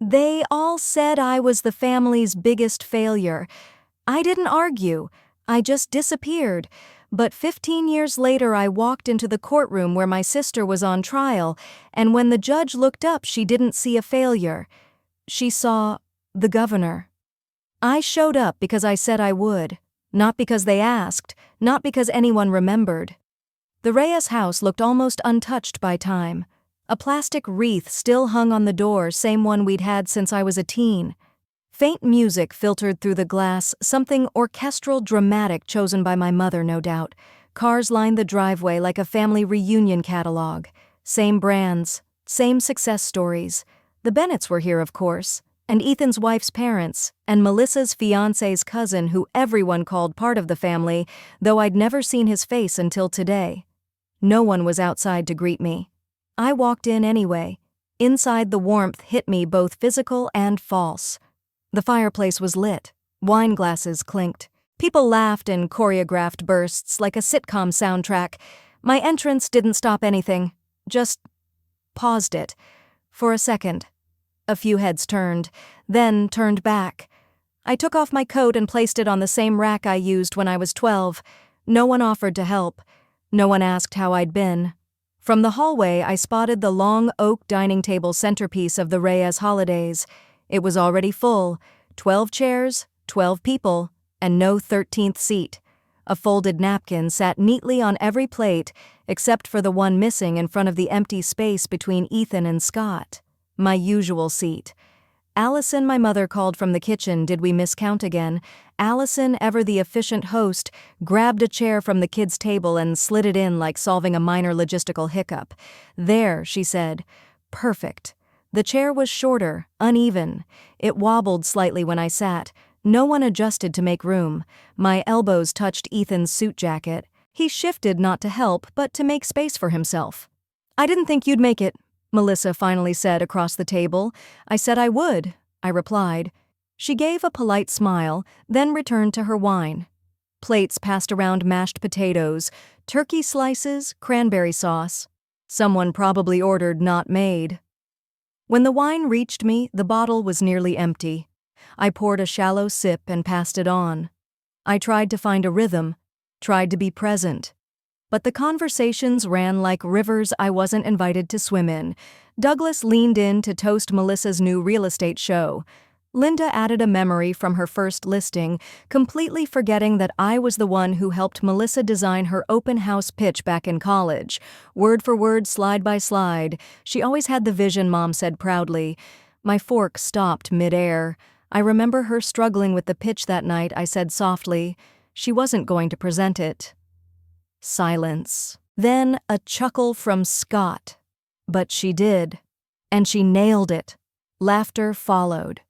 They all said I was the family's biggest failure. I didn't argue. I just disappeared. But 15 years later, I walked into the courtroom where my sister was on trial, and when the judge looked up, she didn't see a failure. She saw the governor. I showed up because I said I would, not because they asked, not because anyone remembered. The Reyes house looked almost untouched by time. A plastic wreath still hung on the door, same one we'd had since I was a teen. Faint music filtered through the glass, something orchestral dramatic chosen by my mother, no doubt. Cars lined the driveway like a family reunion catalog. Same brands, same success stories. The Bennetts were here, of course, and Ethan's wife's parents, and Melissa's fiancé's cousin, who everyone called part of the family, though I'd never seen his face until today. No one was outside to greet me. I walked in anyway. Inside, the warmth hit me, both physical and false. The fireplace was lit. Wine glasses clinked. People laughed in choreographed bursts like a sitcom soundtrack. My entrance didn't stop anything, just paused it. For a second. A few heads turned, then turned back. I took off my coat and placed it on the same rack I used when I was 12. No one offered to help. No one asked how I'd been. From the hallway, I spotted the long oak dining table centerpiece of the Reyes holidays. It was already full, 12 chairs, 12 people, and no 13th seat. A folded napkin sat neatly on every plate, except for the one missing in front of the empty space between Ethan and Scott. My usual seat. Allison, my mother, called from the kitchen. Did we miscount again? Allison, ever the efficient host, grabbed a chair from the kids' table and slid it in like solving a minor logistical hiccup. There, she said. Perfect. The chair was shorter, uneven. It wobbled slightly when I sat. No one adjusted to make room. My elbows touched Ethan's suit jacket. He shifted not to help, but to make space for himself. I didn't think you'd make it, Melissa finally said across the table. I said I would, I replied. She gave a polite smile, then returned to her wine. Plates passed around mashed potatoes, turkey slices, cranberry sauce. Someone probably ordered not made. When the wine reached me, the bottle was nearly empty. I poured a shallow sip and passed it on. I tried to find a rhythm, tried to be present. But the conversations ran like rivers I wasn't invited to swim in. Douglas leaned in to toast Melissa's new real estate show. Linda added a memory from her first listing, completely forgetting that I was the one who helped Melissa design her open house pitch back in college. Word for word, slide by slide. She always had the vision, Mom said proudly. My fork stopped midair. I remember her struggling with the pitch that night. I said softly, she wasn't going to present it. Silence. Then a chuckle from Scott. But she did. And she nailed it. Laughter followed.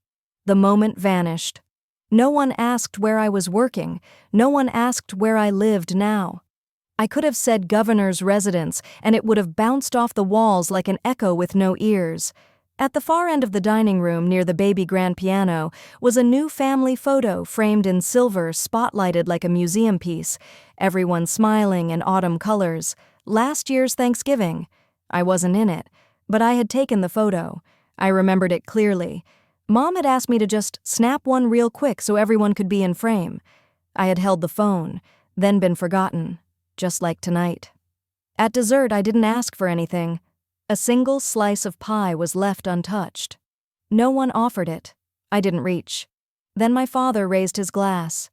The moment vanished. No one asked where I was working. No one asked where I lived now. I could have said governor's residence, and it would have bounced off the walls like an echo with no ears. At the far end of the dining room, near the baby grand piano, was a new family photo framed in silver, spotlighted like a museum piece. Everyone smiling in autumn colors. Last year's Thanksgiving. I wasn't in it, but I had taken the photo. I remembered it clearly. Mom had asked me to just snap one real quick so everyone could be in frame. I had held the phone, then been forgotten, just like tonight. At dessert, I didn't ask for anything. A single slice of pie was left untouched. No one offered it. I didn't reach. Then my father raised his glass.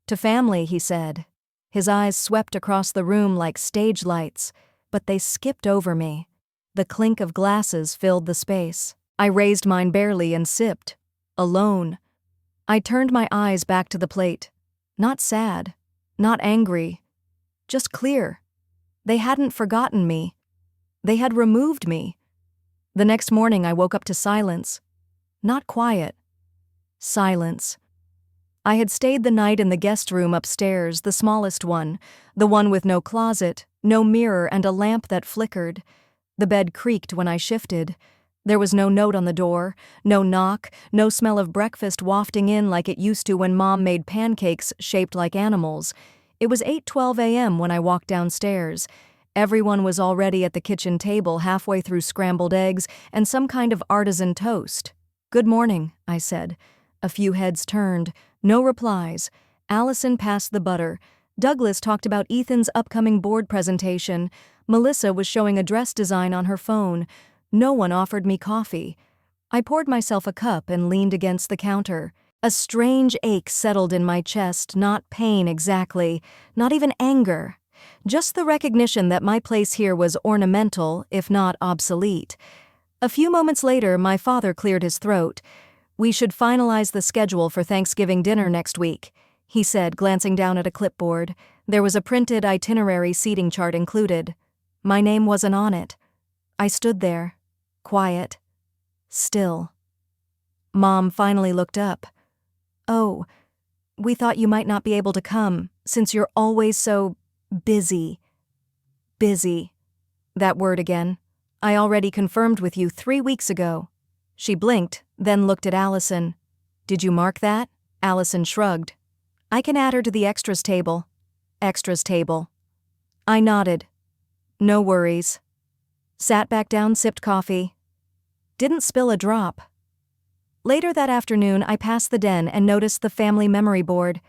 To family, he said. His eyes swept across the room like stage lights, but they skipped over me. The clink of glasses filled the space. I raised mine barely and sipped. Alone. I turned my eyes back to the plate. Not sad. Not angry. Just clear. They hadn't forgotten me. They had removed me. The next morning I woke up to silence. Not quiet. Silence. I had stayed the night in the guest room upstairs, the smallest one, the one with no closet, no mirror, and a lamp that flickered. The bed creaked when I shifted. There was no note on the door, no knock, no smell of breakfast wafting in like it used to when Mom made pancakes shaped like animals. It was 8:12 a.m. when I walked downstairs. Everyone was already at the kitchen table, halfway through scrambled eggs and some kind of artisan toast. Good morning, I said. A few heads turned. No replies. Allison passed the butter. Douglas talked about Ethan's upcoming board presentation. Melissa was showing a dress design on her phone. No one offered me coffee. I poured myself a cup and leaned against the counter. A strange ache settled in my chest, not pain exactly, not even anger. Just the recognition that my place here was ornamental, if not obsolete. A few moments later, my father cleared his throat. "We should finalize the schedule for Thanksgiving dinner next week," he said, glancing down at a clipboard. There was a printed itinerary seating chart included. My name wasn't on it. I stood there, quiet, still. Mom finally looked up. "Oh, we thought you might not be able to come, since you're always so busy." Busy. That word again. I already confirmed with you 3 weeks ago. She blinked, then looked at Allison. "Did you mark that?" Allison shrugged. "I can add her to the extras table." Extras table. I nodded. No worries. Sat back down, sipped coffee. Didn't spill a drop. Later that afternoon, I passed the den and noticed the family memory board.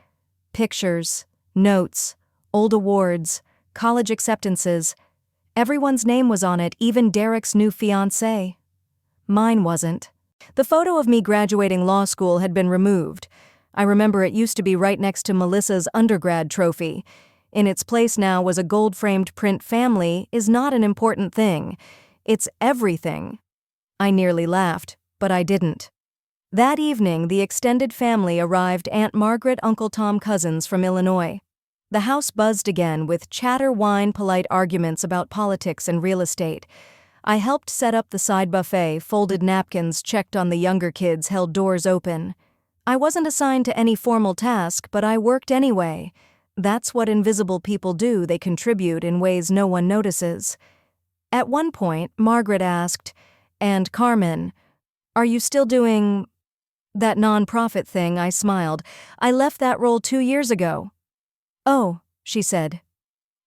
Pictures, notes, old awards, college acceptances. Everyone's name was on it, even Derek's new fiancée. Mine wasn't. The photo of me graduating law school had been removed. I remember it used to be right next to Melissa's undergrad trophy. In its place now was a gold-framed print "Family is not an important thing. It's everything." I nearly laughed, but I didn't. That evening, the extended family arrived. Aunt Margaret, Uncle Tom, cousins from Illinois. The house buzzed again with chatter, wine, polite arguments about politics and real estate. I helped set up the side buffet, folded napkins, checked on the younger kids, held doors open. I wasn't assigned to any formal task, but I worked anyway. That's what invisible people do, they contribute in ways no one notices. At one point, Margaret asked, "And Carmen, are you still doing that nonprofit thing?" I smiled. "I left that role 2 years ago." "Oh," she said.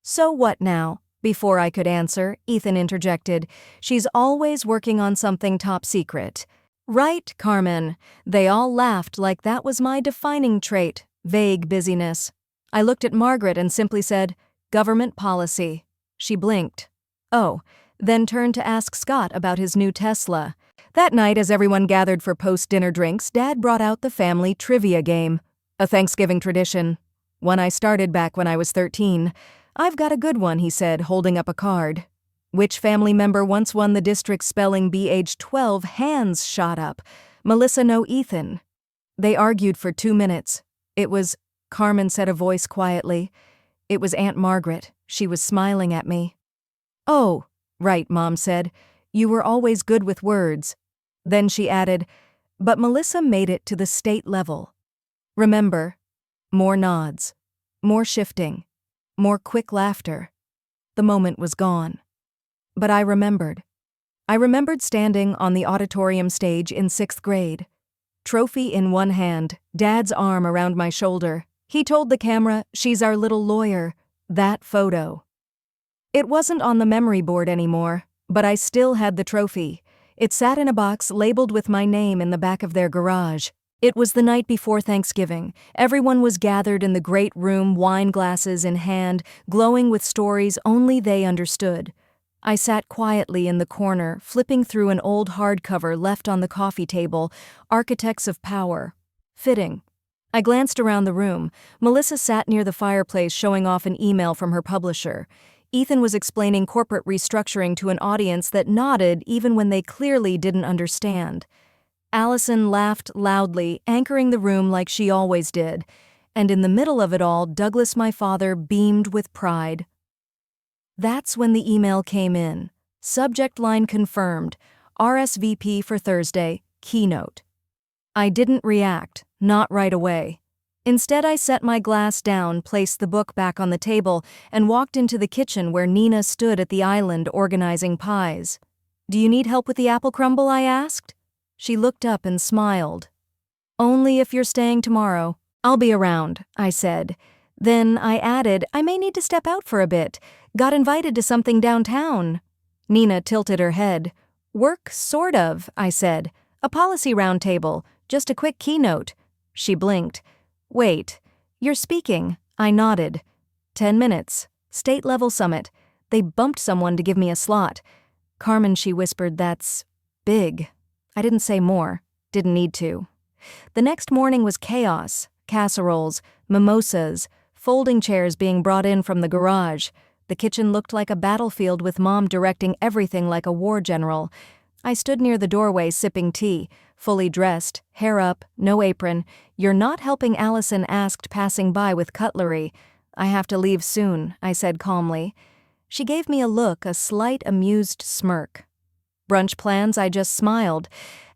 "So what now?" Before I could answer, Ethan interjected, "She's always working on something top secret." "Right, Carmen." They all laughed like that was my defining trait, vague busyness. I looked at Margaret and simply said, "Government policy." She blinked. "Oh," then turned to ask Scott about his new Tesla. That night, as everyone gathered for post-dinner drinks, Dad brought out the family trivia game, a Thanksgiving tradition. One I started back when I was 13. "I've got a good one," he said, holding up a card. "Which family member once won the district spelling bee age 12? Hands shot up. Melissa, no Ethan. They argued for 2 minutes. "It was," Carmen said, a voice quietly. "It was Aunt Margaret. She was smiling at me." "Oh, right," Mom said. "You were always good with words." Then she added, "But Melissa made it to the state level." Remember? More nods. More shifting. More quick laughter. The moment was gone. But I remembered. I remembered standing on the auditorium stage in 6th grade. Trophy in one hand, Dad's arm around my shoulder. He told the camera, "She's our little lawyer." That photo. It wasn't on the memory board anymore, but I still had the trophy. It sat in a box labeled with my name in the back of their garage. It was the night before Thanksgiving. Everyone was gathered in the great room, wine glasses in hand, glowing with stories only they understood. I sat quietly in the corner, flipping through an old hardcover left on the coffee table, Architects of Power. Fitting. I glanced around the room. Melissa sat near the fireplace showing off an email from her publisher. Ethan was explaining corporate restructuring to an audience that nodded even when they clearly didn't understand. Allison laughed loudly, anchoring the room like she always did. And in the middle of it all, Douglas, my father, beamed with pride. That's when the email came in. Subject line confirmed. RSVP for Thursday. Keynote. I didn't react, not right away. Instead, I set my glass down, placed the book back on the table, and walked into the kitchen where Nina stood at the island organizing pies. "Do you need help with the apple crumble?" I asked. She looked up and smiled. "Only if you're staying tomorrow." "I'll be around," I said. Then I added, "I may need to step out for a bit. Got invited to something downtown." Nina tilted her head. "Work, sort of," I said. A policy roundtable, just a quick keynote. She blinked. Wait, you're speaking. I nodded. 10 minutes. State-level summit. They bumped someone to give me a slot. Carmen, she whispered, that's big. I didn't say more. Didn't need to. The next morning was chaos. Casseroles, mimosas, folding chairs being brought in from the garage. The kitchen looked like a battlefield with Mom directing everything like a war general. I stood near the doorway sipping tea, fully dressed, hair up, no apron. You're not helping, Allison asked, passing by with cutlery. I have to leave soon, I said calmly. She gave me a look, a slight amused smirk. Brunch plans, I just smiled.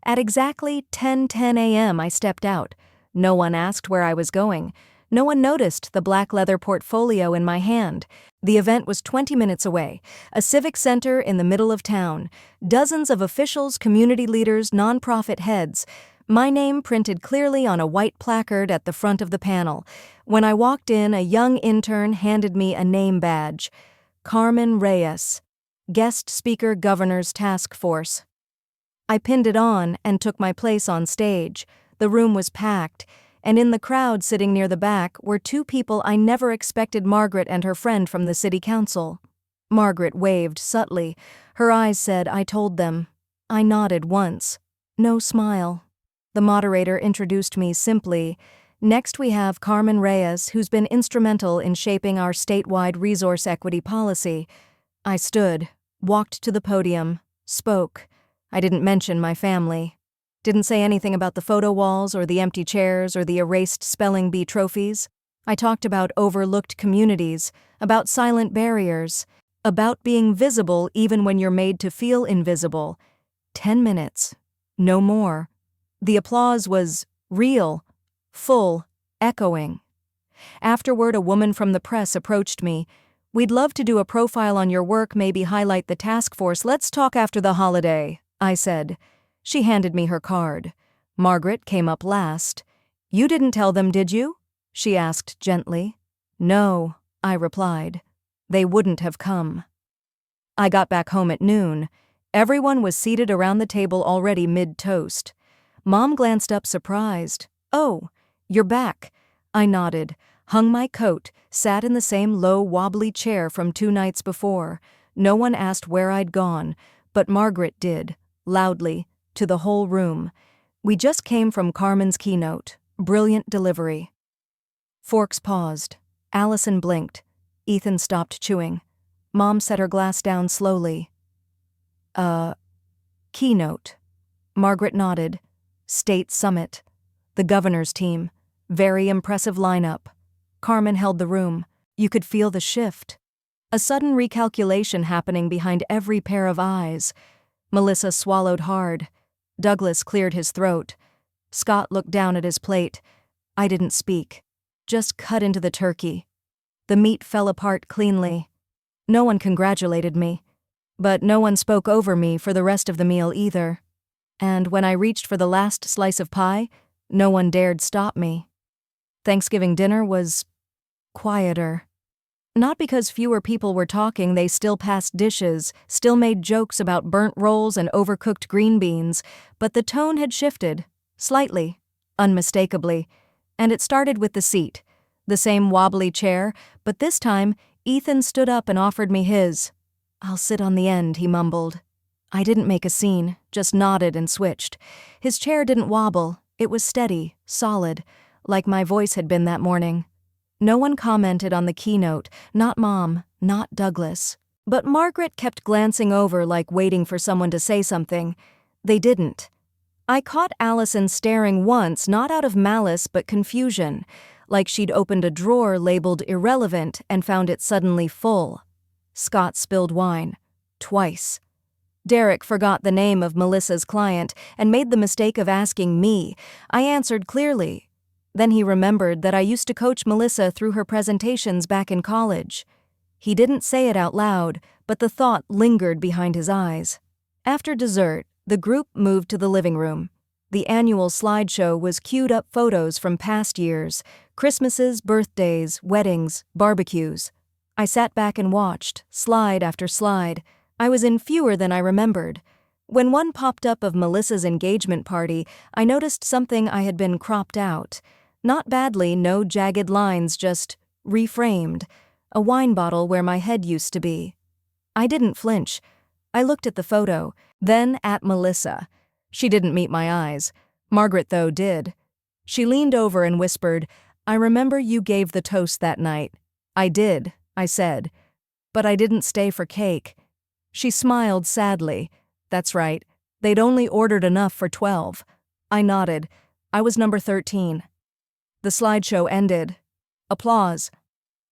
At exactly 10:10 a.m. I stepped out. No one asked where I was going. No one noticed the black leather portfolio in my hand. The event was 20 minutes away, a civic center in the middle of town. Dozens of officials, community leaders, nonprofit heads. My name printed clearly on a white placard at the front of the panel. When I walked in, a young intern handed me a name badge. Carmen Reyes, Guest Speaker, Governor's Task Force. I pinned it on and took my place on stage. The room was packed, and in the crowd sitting near the back were two people I never expected, Margaret and her friend from the city council. Margaret waved subtly. Her eyes said, I told them. I nodded once. No smile. The moderator introduced me simply. Next we have Carmen Reyes, who's been instrumental in shaping our statewide resource equity policy. I stood, walked to the podium, spoke. I didn't mention my family. Didn't say anything about the photo walls or the empty chairs or the erased spelling bee trophies. I talked about overlooked communities, about silent barriers, about being visible even when you're made to feel invisible. 10 minutes. No more. The applause was real, full, echoing. Afterward, a woman from the press approached me. We'd love to do a profile on your work, maybe highlight the task force. Let's talk after the holiday, I said. She handed me her card. Margaret came up last. You didn't tell them, did you? She asked gently. No, I replied. They wouldn't have come. I got back home at noon. Everyone was seated around the table already mid-toast. Mom glanced up surprised. Oh, you're back. I nodded, hung my coat, sat in the same low, wobbly chair from 2 nights before. No one asked where I'd gone, but Margaret did, loudly, to the whole room. We just came from Carmen's keynote. Brilliant delivery. Forks paused. Allison blinked. Ethan stopped chewing. Mom set her glass down slowly. Keynote. Margaret nodded. State summit. The governor's team. Very impressive lineup. Carmen held the room. You could feel the shift. A sudden recalculation happening behind every pair of eyes. Melissa swallowed hard. Douglas cleared his throat. Scott looked down at his plate. I didn't speak. Just cut into the turkey. The meat fell apart cleanly. No one congratulated me. But no one spoke over me for the rest of the meal either. And when I reached for the last slice of pie, no one dared stop me. Thanksgiving dinner was quieter. Not because fewer people were talking, they still passed dishes, still made jokes about burnt rolls and overcooked green beans, but the tone had shifted, slightly, unmistakably, and it started with the seat. The same wobbly chair, but this time, Ethan stood up and offered me his. I'll sit on the end, he mumbled. I didn't make a scene, just nodded and switched. His chair didn't wobble, it was steady, solid, like my voice had been that morning. No one commented on the keynote, not Mom, not Douglas. But Margaret kept glancing over like waiting for someone to say something. They didn't. I caught Allison staring once, not out of malice but confusion, like she'd opened a drawer labeled irrelevant and found it suddenly full. Scott spilled wine. Twice. Derek forgot the name of Melissa's client and made the mistake of asking me. I answered clearly. Then he remembered that I used to coach Melissa through her presentations back in college. He didn't say it out loud, but the thought lingered behind his eyes. After dessert, the group moved to the living room. The annual slideshow was queued up photos from past years, Christmases, birthdays, weddings, barbecues. I sat back and watched, slide after slide. I was in fewer than I remembered. When one popped up of Melissa's engagement party, I noticed something I had been cropped out. Not badly, no jagged lines, just reframed. A wine bottle where my head used to be. I didn't flinch. I looked at the photo, then at Melissa. She didn't meet my eyes. Margaret, though, did. She leaned over and whispered, "I remember you gave the toast that night." "I did," I said. "But I didn't stay for cake." She smiled sadly. "That's right. They'd only ordered enough for 12. I nodded. I was number 13. The slideshow ended. Applause.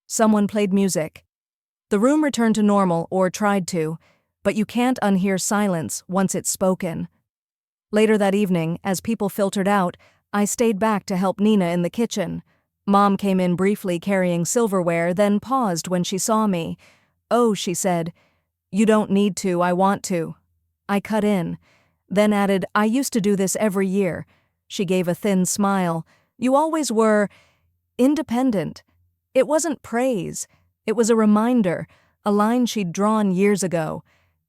Someone played music. The room returned to normal, or tried to, but you can't unhear silence once it's spoken. Later that evening, as people filtered out, I stayed back to help Nina in the kitchen. Mom came in briefly carrying silverware, then paused when she saw me. "Oh," she said. "You don't need to, I want to." I cut in, then added, "I used to do this every year." She gave a thin smile. "You always were independent." It wasn't praise. It was a reminder, a line she'd drawn years ago.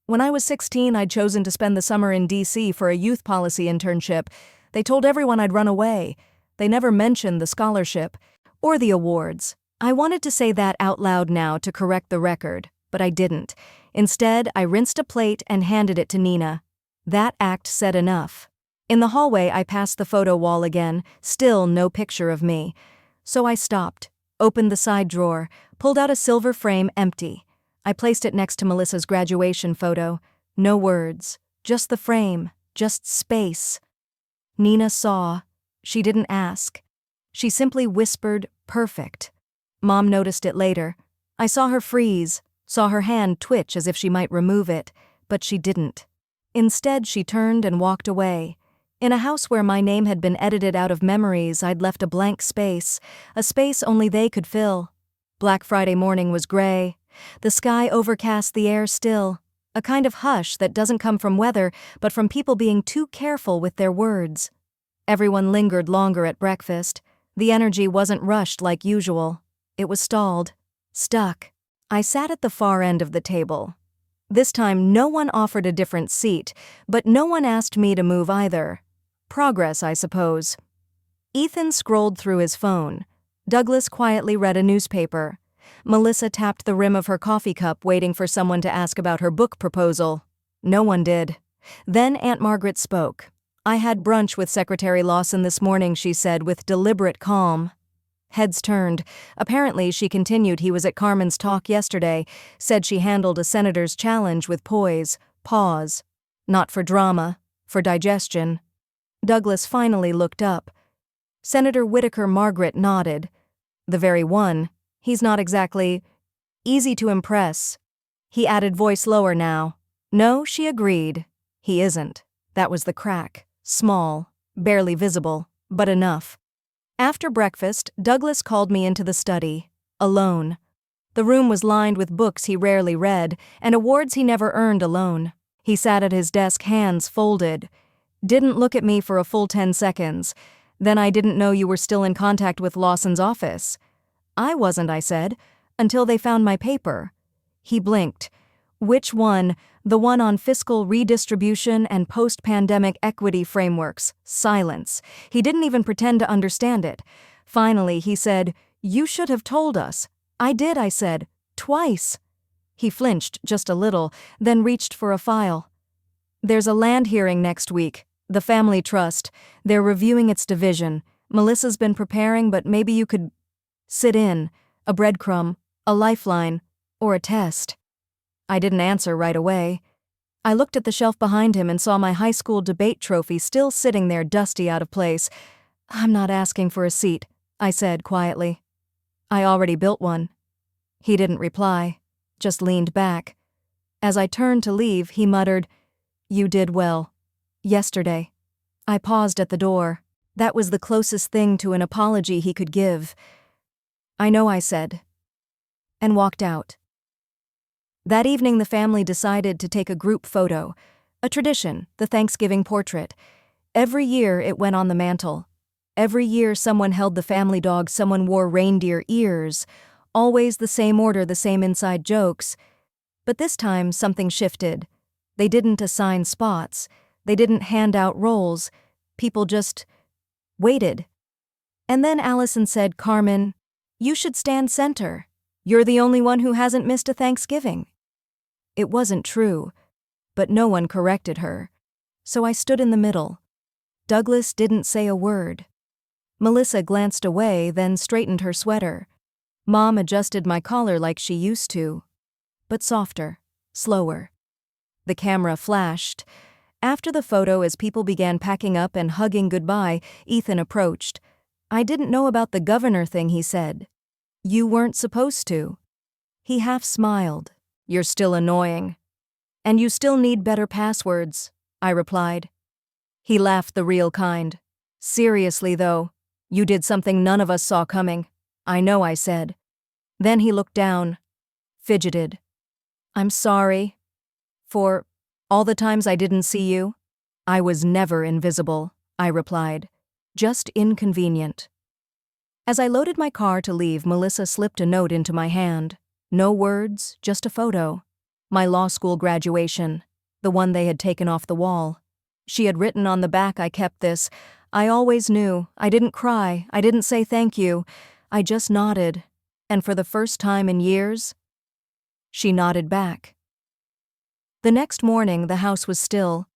When I was 16, I'd chosen to spend the summer in D.C. for a youth policy internship. They told everyone I'd run away. They never mentioned the scholarship or the awards. I wanted to say that out loud now to correct the record, but I didn't. Instead, I rinsed a plate and handed it to Nina. That act said enough. In the hallway, I passed the photo wall again, still no picture of me. So I stopped, opened the side drawer, pulled out a silver frame empty. I placed it next to Melissa's graduation photo. No words, just the frame, just space. Nina saw. She didn't ask. She simply whispered, "Perfect." Mom noticed it later. I saw her freeze, saw her hand twitch as if she might remove it, but she didn't. Instead, she turned and walked away. In a house where my name had been edited out of memories, I'd left a blank space, a space only they could fill. Black Friday morning was gray. The sky overcast, the air still. A kind of hush that doesn't come from weather, but from people being too careful with their words. Everyone lingered longer at breakfast. The energy wasn't rushed like usual. It was stalled. Stuck. I sat at the far end of the table. This time, no one offered a different seat, but no one asked me to move either. Progress, I suppose. Ethan scrolled through his phone. Douglas quietly read a newspaper. Melissa tapped the rim of her coffee cup, waiting for someone to ask about her book proposal. No one did. Then Aunt Margaret spoke. "I had brunch with Secretary Lawson this morning," she said with deliberate calm. Heads turned. Apparently, she continued, he was at Carmen's talk yesterday, said she handled a senator's challenge with poise, pause. Not for drama, for digestion. Douglas finally looked up. Senator Whitaker. Margaret nodded. "The very one. He's not exactly easy to impress." He added, voice lower now. "No," she agreed. "He isn't." That was the crack. Small, barely visible, but enough. After breakfast, Douglas called me into the study, alone. The room was lined with books he rarely read, and awards he never earned alone. He sat at his desk, hands folded. "Didn't look at me for a full 10 seconds. Then I didn't know you were still in contact with Lawson's office." "I wasn't," I said, "until they found my paper." He blinked. "Which one?" "The one on fiscal redistribution and post-pandemic equity frameworks." Silence. He didn't even pretend to understand it. Finally, he said, "You should have told us." "I did," I said. "Twice." He flinched just a little, then reached for a file. "There's a land hearing next week. The family trust. They're reviewing its division. Melissa's been preparing, but maybe you could sit in. A breadcrumb, a lifeline, or a test." I didn't answer right away. I looked at the shelf behind him and saw my high school debate trophy still sitting there, dusty, out of place. "I'm not asking for a seat," I said quietly. "I already built one." He didn't reply, just leaned back. As I turned to leave, he muttered, "You did well. Yesterday." I paused at the door. That was the closest thing to an apology he could give. "I know," I said, and walked out. That evening, the family decided to take a group photo, a tradition, the Thanksgiving portrait. Every year it went on the mantel. Every year someone held the family dog, someone wore reindeer ears. Always the same order, the same inside jokes. But this time something shifted. They didn't assign spots. They didn't hand out roles. People just waited. And then Allison said, "Carmen, you should stand center. You're the only one who hasn't missed a Thanksgiving." It wasn't true, but no one corrected her. So I stood in the middle. Douglas didn't say a word. Melissa glanced away, then straightened her sweater. Mom adjusted my collar like she used to, but softer, slower. The camera flashed. After the photo, as people began packing up and hugging goodbye, Ethan approached. "I didn't know about the governor thing," he said. "You weren't supposed to." He half smiled. "You're still annoying. And you still need better passwords," I replied. He laughed the real kind. "Seriously, though, you did something none of us saw coming." "I know," I said. Then he looked down, fidgeted. "I'm sorry for all the times I didn't see you." "I was never invisible," I replied. "Just inconvenient." As I loaded my car to leave, Melissa slipped a note into my hand. No words, just a photo. My law school graduation, the one they had taken off the wall. She had written on the back, "I kept this. I always knew. I didn't cry. I didn't say thank you. I just nodded. And for the first time in years, she nodded back." The next morning, the house was still.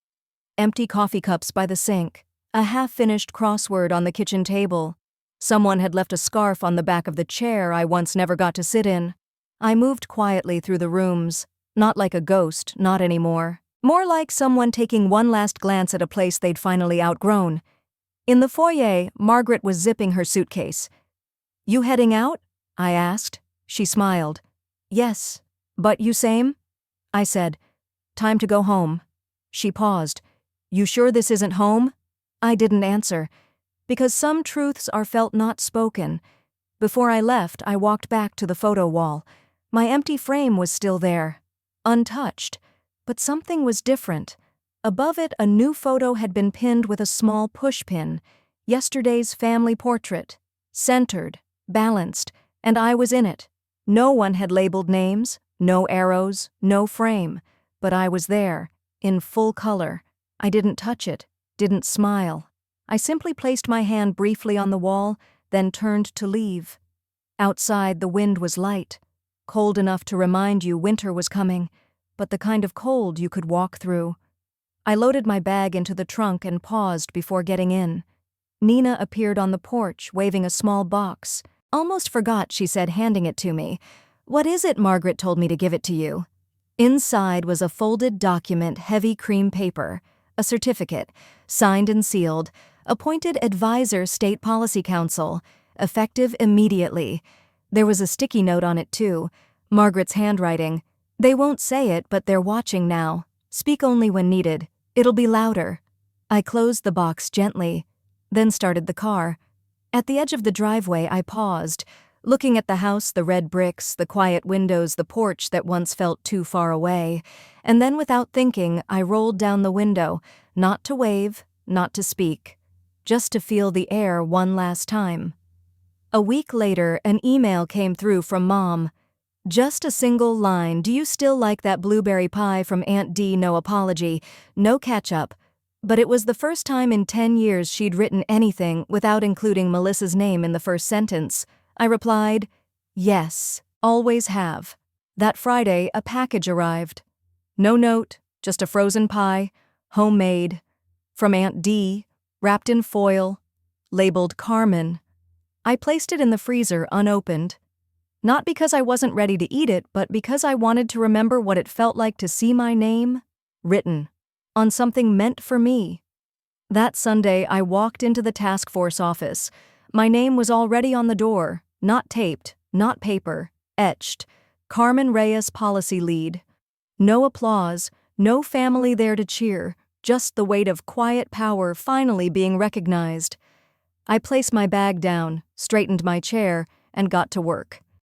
Empty coffee cups by the sink, a half-finished crossword on the kitchen table. Someone had left a scarf on the back of the chair I once never got to sit in. I moved quietly through the rooms, not like a ghost, not anymore. More like someone taking one last glance at a place they'd finally outgrown. In the foyer, Margaret was zipping her suitcase. "You heading out?" I asked. She smiled. "Yes. But you same?" I said. "Time to go home." She paused. "You sure this isn't home?" I didn't answer, because some truths are felt not spoken. Before I left, I walked back to the photo wall. My empty frame was still there, untouched. But something was different. Above it, a new photo had been pinned with a small pushpin. Yesterday's family portrait. Centered, balanced, and I was in it. No one had labeled names, no arrows, no frame. But I was there, in full color. I didn't touch it, didn't smile. I simply placed my hand briefly on the wall, then turned to leave. Outside, the wind was light, cold enough to remind you winter was coming, but the kind of cold you could walk through. I loaded my bag into the trunk and paused before getting in. Nina appeared on the porch, waving a small box. "Almost forgot," she said, handing it to me. "What is it? Margaret told me to give it to you." Inside was a folded document, heavy cream paper, a certificate, signed and sealed, appointed advisor, State Policy Council, effective immediately. There was a sticky note on it too, Margaret's handwriting. "They won't say it, but they're watching now. Speak only when needed. It'll be louder." I closed the box gently, then started the car. At the edge of the driveway, I paused, looking at the house, the red bricks, the quiet windows, the porch that once felt too far away. And then, without thinking, I rolled down the window, not to wave, not to speak, just to feel the air one last time. A week later, an email came through from Mom. Just a single line, "Do you still like that blueberry pie from Aunt D? No apology, no catch-up." But it was the first time in 10 years she'd written anything without including Melissa's name in the first sentence. I replied, "Yes, always have." That Friday, a package arrived. No note, just a frozen pie, homemade, from Aunt D, wrapped in foil, labeled Carmen. I placed it in the freezer unopened. Not because I wasn't ready to eat it, but because I wanted to remember what it felt like to see my name written on something meant for me. That Sunday, I walked into the task force office. My name was already on the door, not taped, not paper, etched. Carmen Reyes, policy lead. No applause, no family there to cheer, just the weight of quiet power finally being recognized. I placed my bag down, straightened my chair, and got to work.